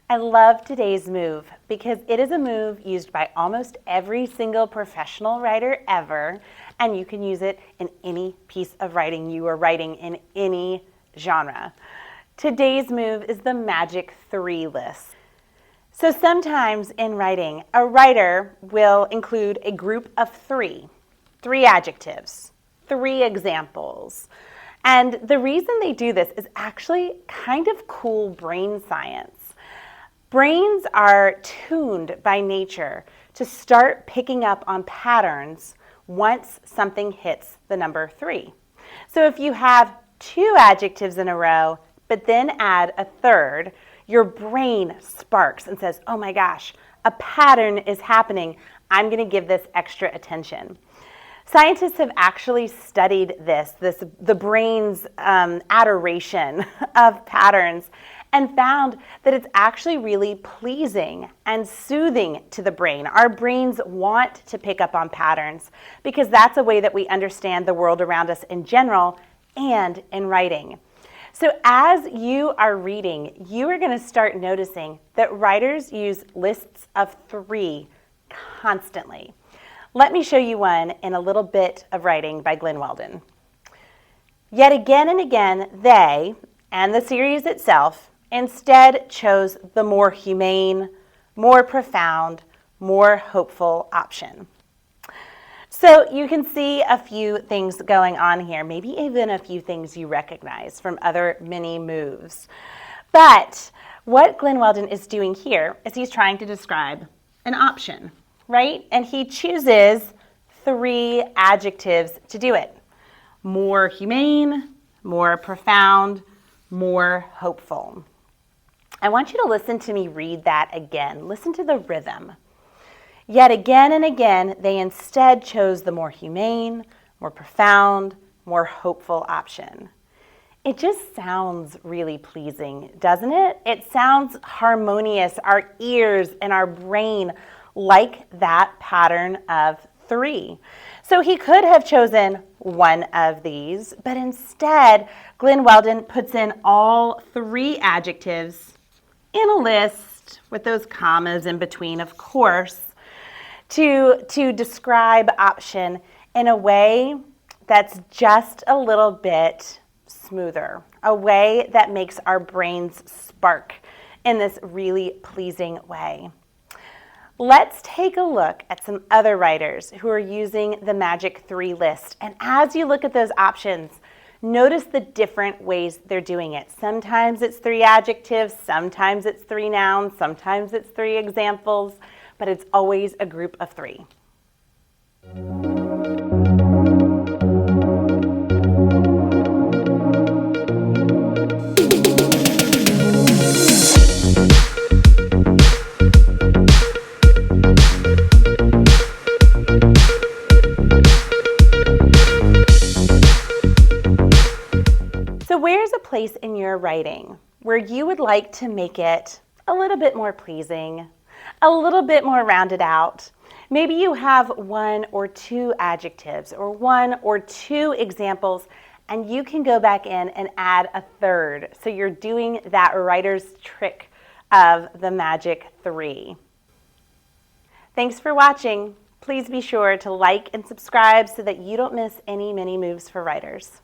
I love today's move because it is a move used by almost every single professional writer ever, and you can use it in any piece of writing you are writing in any genre. Today's move is the Magic 3 list. So sometimes in writing, a writer will include a group of three adjectives, 3 examples. And the reason they do this is actually kind of cool brain science. Brains are tuned by nature to start picking up on patterns once something hits the number 3. So if you have 2 adjectives in a row, but then add a third, your brain sparks and says, oh my gosh, a pattern is happening. I'm going to give this extra attention. Scientists have actually studied the brain's adoration of patterns, and found that it's actually really pleasing and soothing to the brain. Our brains want to pick up on patterns because that's a way that we understand the world around us in general and in writing. So as you are reading, you are going to start noticing that writers use lists of 3 constantly. Let me show you one in a little bit of writing by Glenn Weldon. Yet again and again, they, and the series itself, instead chose the more humane, more profound, more hopeful option. So you can see a few things going on here, maybe even a few things you recognize from other mini moves. But what Glenn Weldon is doing here is he's trying to describe an option, right? And he chooses 3 adjectives to do it. More humane, more profound, more hopeful. I want you to listen to me read that again. Listen to the rhythm. Yet again and again, they instead chose the more humane, more profound, more hopeful option. It just sounds really pleasing, doesn't it? It sounds harmonious. Our ears and our brain like that pattern of 3. So he could have chosen one of these, but instead, Glenn Weldon puts in all 3 adjectives in a list with those commas in between, of course, to describe option in a way that's just a little bit smoother, a way that makes our brains spark in this really pleasing way. Let's take a look at some other writers who are using the Magic 3 list. And as you look at those options, notice the different ways they're doing it. Sometimes it's 3 adjectives, sometimes it's 3 nouns, sometimes it's 3 examples, but it's always a group of 3. So where's a place in your writing where you would like to make it a little bit more pleasing, a little bit more rounded out? Maybe you have 1 or 2 adjectives or 1 or 2 examples, and you can go back in and add a third. So you're doing that writer's trick of the Magic 3. Thanks for watching. Please be sure to like and subscribe so that you don't miss any mini moves for writers.